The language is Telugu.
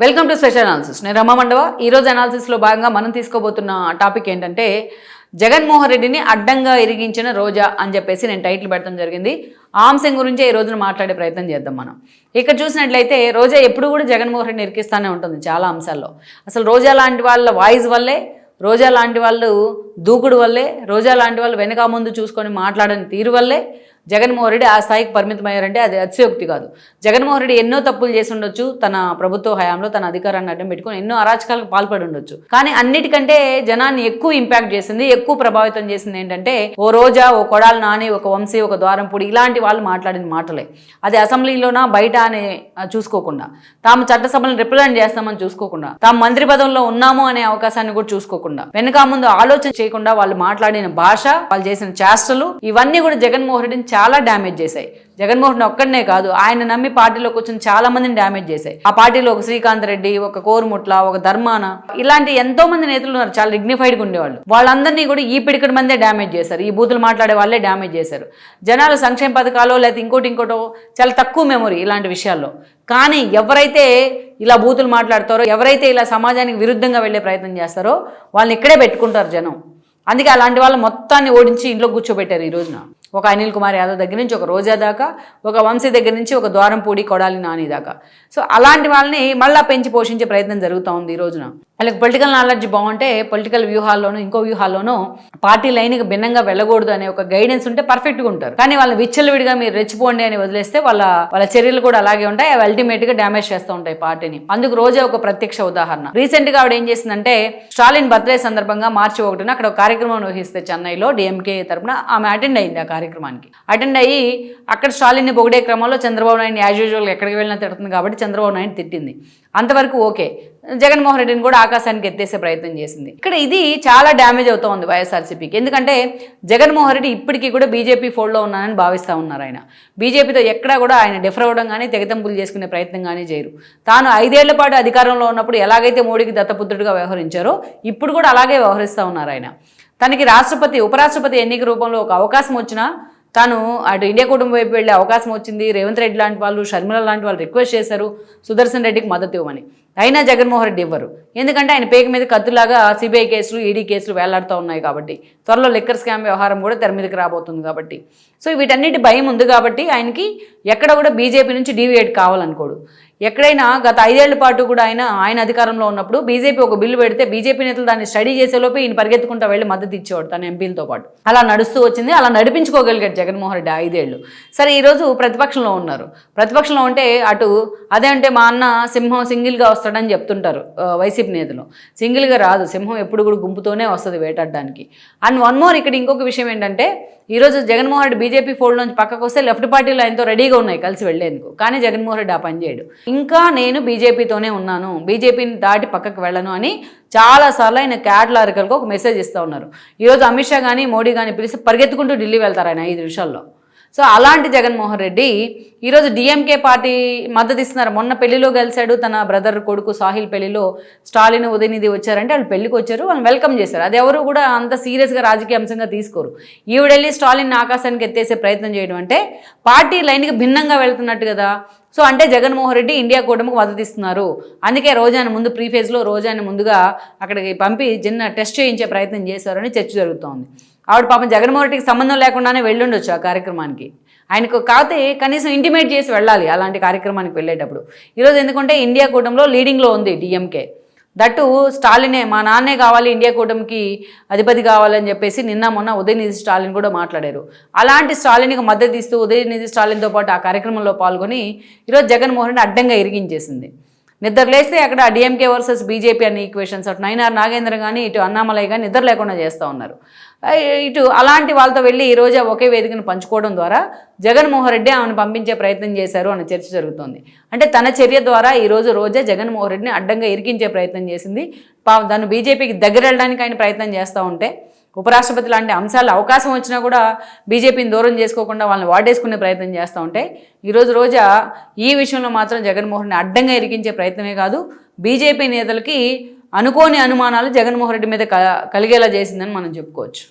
Welcome to special analysis. నేను రమా మండవ. ఈరోజు అనాలిసిస్లో భాగంగా మనం తీసుకోబోతున్న టాపిక్ ఏంటంటే జగన్మోహన్ రెడ్డిని అడ్డంగా ఇరిగించిన రోజా అని చెప్పేసి నేను టైటిల్ పెట్టడం జరిగింది. ఆ అంశం గురించే ఈ రోజున మాట్లాడే ప్రయత్నం చేద్దాం. మనం ఇక్కడ చూసినట్లయితే రోజా ఎప్పుడు కూడా జగన్మోహన్ రెడ్డిని ఇరికిస్తూనే ఉంటుంది చాలా అంశాల్లో. అసలు రోజా లాంటి వాళ్ళ వాయిస్ వల్లే, రోజా లాంటి వాళ్ళు దూకుడు వల్లే, రోజా లాంటి వాళ్ళు వెనక ముందు చూసుకొని మాట్లాడని తీరు వల్లే జగన్మోహన్ రెడ్డి ఆ స్థాయికి పరిమితమయ్యారంటే అది అతిశయోక్తి కాదు. జగన్మోహన్ రెడ్డి ఎన్నో తప్పులు చేసి ఉండొచ్చు, తన ప్రభుత్వ హయాంలో తన అధికారాన్ని అడ్డం పెట్టుకుని ఎన్నో అరాచకాలకు పాల్పడి ఉండొచ్చు. కానీ అన్నిటికంటే జనాన్ని ఎక్కువ ఇంపాక్ట్ చేసింది, ఎక్కువ ప్రభావితం చేసింది ఏంటంటే ఓ రోజా, ఓ కొడాలి నాని, ఒక వంశీ, ఒక ద్వారంపూడి ఇలాంటి వాళ్ళు మాట్లాడిన మాటలే. అది అసెంబ్లీలోనా బయట అని చూసుకోకుండా, తాము చట్టసభలను రిప్రజెంట్ చేస్తామని చూసుకోకుండా, తాము మంత్రి పదవుల్లో ఉన్నాము అనే అవకాశాన్ని కూడా చూసుకోకుండా, వెనక ముందు ఆలోచన చేయకుండా వాళ్ళు మాట్లాడిన భాష, వాళ్ళు చేసిన చేష్టలు ఇవన్నీ కూడా జగన్మోహన్ రెడ్డిని చాలా డ్యామేజ్ చేశాయి. జగన్మోహన్ రెడ్డి ఒక్కడనే కాదు, ఆయన నమ్మి పార్టీలోకి వచ్చిన చాలా మందిని డ్యామేజ్ చేశాయి. ఆ పార్టీలో ఒక శ్రీకాంత్ రెడ్డి, ఒక కోరుముట్ల, ఒక ధర్మాన ఇలాంటి ఎంతో మంది నేతలు ఉన్నారు, చాలా డిగ్నిఫైడ్గా ఉండేవాళ్ళు. వాళ్ళందరినీ కూడా ఈ పిడికడి మందే డ్యామేజ్ చేశారు, ఈ బూతులు మాట్లాడే వాళ్ళే డ్యామేజ్ చేశారు. జనాలు సంక్షేమ పథకాలు లేకపోతే ఇంకోటో చాలా తక్కువ మెమొరీ ఇలాంటి విషయాల్లో. కానీ ఎవరైతే ఇలా బూతులు మాట్లాడతారో, ఎవరైతే ఇలా సమాజానికి విరుద్ధంగా వెళ్ళే ప్రయత్నం చేస్తారో వాళ్ళని ఇక్కడే పెట్టుకుంటారు జనం. అందుకే అలాంటి వాళ్ళు మొత్తాన్ని ఓడించి ఇంట్లో కూర్చోబెట్టారు ఈ రోజున. ఒక అనిల్ కుమార్ యాదవ్ దగ్గర నుంచి ఒక రోజా దాకా, ఒక వంశీ దగ్గర నుంచి ఒక ద్వారంపూడి, కొడాలి నాని దాకా. సో అలాంటి వాళ్ళని మళ్ళీ పెంచి పోషించే ప్రయత్నం జరుగుతూ ఉంది ఈ రోజున. వాళ్ళకి పొలిటికల్ నాలెడ్జ్ బాగుంటే పొలిటికల్ వ్యూహాల్లోనూ ఇంకో వ్యూహాల్లోనూ పార్టీ లైన్కి భిన్నంగా వెళ్ళకూడదు అనే ఒక గైడెన్స్ ఉంటే పర్ఫెక్ట్గా ఉంటారు. కానీ వాళ్ళని విచ్చలవిడిగా మీరు రెచ్చిపోండి అని వదిలేస్తే వాళ్ళ చర్యలు కూడా అలాగే ఉంటాయి. అవి అల్టిమేట్గా డ్యామేజ్ చేస్తూ ఉంటాయి పార్టీని. అందుకు రోజా ఒక ప్రత్యక్ష ఉదాహరణ. రీసెంట్గా ఆవిడ ఏం చేసిందంటే స్టాలిన్ బర్త్డే సందర్భంగా మార్చి 1న అక్కడ ఒక కార్యక్రమం నిర్వహిస్తే చెన్నైలో డిఎంకే తరపున ఆమె అటెండ్ అయింది. ఆ కార్యక్రమానికి అటెండ్ అయ్యి అక్కడ స్టాలిన్ని పొగిడే క్రమంలో చంద్రబాబు నాయుడు యాజ్ యూజువల్ ఎక్కడికి వెళ్ళినా తిడుతుంది కాబట్టి చంద్రబాబు నాయుడు తిట్టింది. అంతవరకు ఓకే. జగన్మోహన్ రెడ్డిని కూడా ఆకాశానికి ఎత్తేసే ప్రయత్నం చేసింది. ఇక్కడ ఇది చాలా డ్యామేజ్ అవుతూ ఉంది వైఎస్ఆర్సీపీకి. ఎందుకంటే జగన్మోహన్ రెడ్డి ఇప్పటికీ కూడా బీజేపీ ఫోల్డ్లో ఉన్నానని భావిస్తూ ఉన్నారు. ఆయన బీజేపీతో ఎక్కడా కూడా ఆయన డిఫర్ అవ్వడం కానీ తెగతంపులు చేసుకునే ప్రయత్నం కానీ చేయరు. తాను 5 ఏళ్ల పాటు అధికారంలో ఉన్నప్పుడు ఎలాగైతే మోడీకి దత్తపుత్రుడిగా వ్యవహరించారో ఇప్పుడు కూడా అలాగే వ్యవహరిస్తూ ఉన్నారు. ఆయన తనకి రాష్ట్రపతి, ఉపరాష్ట్రపతి ఎన్నిక రూపంలో ఒక అవకాశం వచ్చినా తాను అటు ఇండియా కుటుంబం వైపు వెళ్ళే అవకాశం వచ్చింది. రేవంత్ రెడ్డి లాంటి వాళ్ళు, షర్మిల లాంటి వాళ్ళు రిక్వెస్ట్ చేశారు సుదర్శన్ రెడ్డికి మద్దతు ఇవ్వమని. అయినా జగన్మోహన్ రెడ్డి ఇవ్వరు. ఎందుకంటే ఆయన పేక మీద కత్తులాగా సిబిఐ కేసులు, ఈడీ కేసులు వేలాడుతూ ఉన్నాయి కాబట్టి, త్వరలో లిక్కర్ స్కామ్ వ్యవహారం కూడా తెర మీదకి రాబోతుంది కాబట్టి. సో వీటన్నిటి భయం ఉంది కాబట్టి ఆయనకి ఎక్కడ కూడా బీజేపీ నుంచి డీవియేట్ కావాలనుకోడు. ఎక్కడైనా గత 5 ఏళ్ల పాటు కూడా ఆయన అధికారంలో ఉన్నప్పుడు బీజేపీ ఒక బిల్లు పెడితే బీజేపీ నేతలు దాన్ని స్టడీ చేసేలోపే ఈయన పరిగెత్తుకుంటూ వెళ్ళి మద్దతు ఇచ్చేవాడు తన ఎంపీలతో పాటు. అలా నడుస్తూ వచ్చింది, అలా నడిపించుకోగలిగాడు జగన్మోహన్ రెడ్డి 5 ఏళ్ళు. సరే, ఈరోజు ప్రతిపక్షంలో ఉన్నారు. ప్రతిపక్షంలో ఉంటే అటు అదే అంటే మా అన్న సింహం సింగిల్గా వస్తాడని చెప్తుంటారు వైసీపీ నేతలు. సింగిల్గా రాదు, సింహం ఎప్పుడు కూడా గుంపుతోనే వస్తుంది వేటాడడానికి. అండ్ వన్ మోర్, ఇక్కడ ఇంకొక విషయం ఏంటంటే ఈరోజు జగన్మోహన్ రెడ్డి బీజేపీ ఫోల్డ్ నుంచి పక్కకు వస్తే లెఫ్ట్ పార్టీలు ఆయనతో రెడీగా ఉన్నాయి కలిసి వెళ్లేందుకు. కానీ జగన్మోహన్ రెడ్డి ఆ పని చేయడు. ఇంకా నేను బీజేపీతోనే ఉన్నాను, బీజేపీని దాటి పక్కకు వెళ్ళను అని చాలాసార్లు ఆయన క్యాటలారికల్గా ఒక మెసేజ్ ఇస్తూ ఉన్నారు. ఈరోజు అమిత్ షా కానీ మోడీ కానీ పిలిచి పరిగెత్తుకుంటూ ఢిల్లీ వెళ్తారు ఆయన 5 నిమిషాల్లో. సో అలాంటి జగన్మోహన్ రెడ్డి ఈరోజు డిఎంకే పార్టీ మద్దతు ఇస్తున్నారు. మొన్న పెళ్లిలో కలిశాడు, తన బ్రదర్ కొడుకు సాహిల్ పెళ్లిలో స్టాలిన్, ఉదయనిధి వచ్చారంటే వాళ్ళు పెళ్లికి వచ్చారు, వాళ్ళని వెల్కమ్ చేశారు. అది ఎవరు కూడా అంత సీరియస్గా రాజకీయ అంశంగా తీసుకోరు. ఈవిడెళ్ళి స్టాలిన్ ఆకాశానికి ఎత్తేసే ప్రయత్నం చేయడం అంటే పార్టీ లైన్కి భిన్నంగా వెళ్తున్నట్టు కదా. సో అంటే జగన్మోహన్ రెడ్డి ఇండియా కూటమికి మద్దతు ఇస్తున్నారు. అందుకే రోజాని ముందు ప్రీఫేజ్లో రోజాని ముందుగా అక్కడికి పంపి చిన్న టెస్ట్ చేయించే ప్రయత్నం చేశారని చర్చ జరుగుతోంది. ఆవిడ పాపం జగన్మోహన్ రెడ్డికి సంబంధం లేకుండానే వెళ్ళుండొచ్చు ఆ కార్యక్రమానికి. ఆయనకు కాకపోతే కనీసం ఇంటిమేట్ చేసి వెళ్ళాలి అలాంటి కార్యక్రమానికి వెళ్ళేటప్పుడు. ఈరోజు ఎందుకంటే ఇండియా కూటమిలో లీడింగ్లో ఉంది డిఎంకే. దట్టు స్టాలినే, మా నాన్నే కావాలి ఇండియా కూటమికి అధిపతి కావాలని చెప్పేసి నిన్న మొన్న ఉదయనిధి స్టాలిన్ కూడా మాట్లాడారు. అలాంటి స్టాలిన్కి మద్దతు ఇస్తూ ఉదయనిధి స్టాలిన్తో పాటు ఆ కార్యక్రమంలో పాల్గొని ఈరోజు జగన్మోహన్ రెడ్డి అడ్డంగా ఇరిగించేసింది. నిద్ర లేస్తే అక్కడ డిఎంకే వర్సెస్ బీజేపీ అనే ఈక్వేషన్స్, అటు నయనార్ నాగేంద్ర కానీ ఇటు అన్నామలై కానీ నిద్ర లేకుండా చేస్తూ ఉన్నారు. ఇటు అలాంటి వాళ్ళతో వెళ్ళి ఈరోజు ఒకే వేదికను పంచుకోవడం ద్వారా జగన్మోహన్ రెడ్డి ఆమెను పంపించే ప్రయత్నం చేశారు అనే చర్చ జరుగుతోంది. అంటే తన చర్య ద్వారా ఈరోజు రోజా జగన్మోహన్ రెడ్డిని అడ్డంగా ఇరికించే ప్రయత్నం చేసింది. దాన్ని బీజేపీకి దగ్గర వెళ్ళడానికి ఆయన ప్రయత్నం చేస్తూ ఉంటే, ఉపరాష్ట్రపతి లాంటి అంశాలు అవకాశం వచ్చినా కూడా బీజేపీని దూరం చేసుకోకుండా వాళ్ళని వాడేసుకునే ప్రయత్నం చేస్తూ ఉంటే, ఈరోజు రోజా ఈ విషయంలో మాత్రం జగన్మోహన్ని అడ్డంగా ఇరికించే ప్రయత్నమే కాదు, బీజేపీ నేతలకి అనుకోని అనుమానాలు జగన్మోహన్ రెడ్డి మీద కలిగేలా చేసిందని మనం చెప్పుకోవచ్చు.